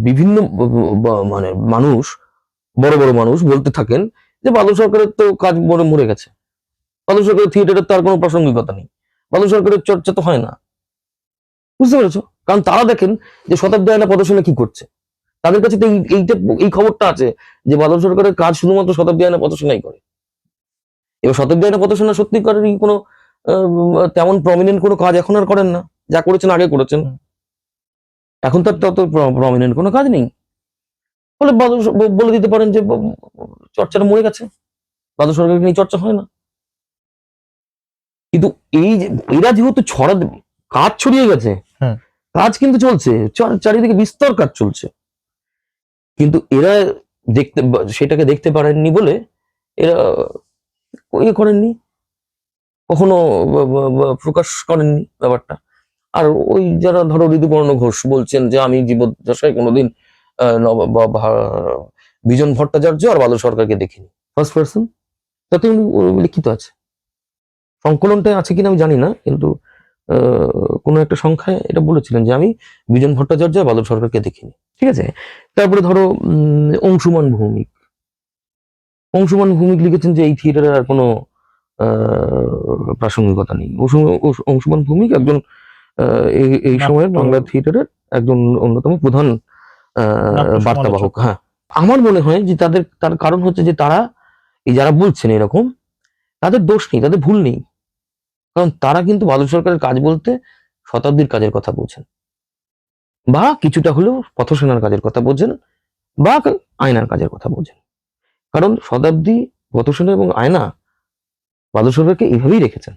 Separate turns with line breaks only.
বিভিন্ন মানে মানুষ, বড় বড় মানুষ বলতে থাকেন যে বাদল সরকারের তো কাজ মরে গেছে, বাদল সরকারের থিয়েটারের তো আর কোনো প্রাসঙ্গিকতা নেই, বাদল সরকারের চর্চা তো হয় না। বুঝতে পেরেছো? কারণ তারা দেখেন যে শতাব্দী আয়না প্রদর্শনে কি করছে, তাদের কাছে তো এই খবরটা আছে যে বাদল সরকারের কাজ শুধুমাত্র শতাব্দী আয়না প্রদর্শনাই করে। এবার শতাব্দী আয়না প্রদর্শনা সত্যিকারেরই কোনো তেমন প্রমিনেন্ট কোনো কাজ এখন আর করেন না, যা করেছেন আগে করেছেন, এখন তার তত প্রমিনেন্ট কোনো কাজ নেই। ফলে বলে দিতে পারেন যে চর্চাটা মরে গেছে, বাদল সরকারকে নিয়ে চর্চা হয় না। কিন্তু এই যে এরা যেহেতু কাজ ছড়িয়ে গেছে, কাজ কিন্তু চলছে, চারিদিকে বিস্তর কাজ চলছে, কিন্তু এরা সেটাকে দেখতে পারেননি বলে এরা ইয়ে করেননি, কখনো প্রকাশ করেননি ব্যাপারটা। আর ওই যারা ধরো ঋতুপর্ণ ঘোষ বলছেন যে আমি জীবদ্দশায় কোনোদিন বিজন ভট্টাচার্য আর বাদল সরকারকে দেখিনি, ফার্স্ট পার্সন, তাতে উনি লিখিত আছে, সংকলনটা আছে কিনা আমি জানি না, কিন্তু কোনো একটা সংখ্যায় এটা বলেছিলেন যে আমি বিজন ভট্টাচার্য আর বাদল সরকারকে দেখিনি। ঠিক আছে, তারপরে ধরো অংশুমান ভৌমিক লিখেছেন যে এই থিয়েটারের আর কোনো প্রাসঙ্গিকতা নেই। অংশুমান ভৌমিক একজন এই সময়ের বাংলা থিয়েটারের একজন অন্যতম প্রধান বার্তাবাহক। হ্যাঁ, আমার মনে হয় যে তার কারণ হচ্ছে যে তারা এই যারা বলছেন এরকম, তাদের দোষ নেই, তাদের ভুল নেই, কারণ তারা কিন্তু বাদল সরকারের কাজ বলতে শতাব্দীর কাজের কথা বোঝেন, বা কিছুটা হলেও পথসেনার কাজের কথা বোঝেন, বা আয়নার কাজের কথা বোঝেন। কারণ শতাব্দী, পথসেনা এবং আয়না বাদল সরকারকে এইভাবেই রেখেছেন।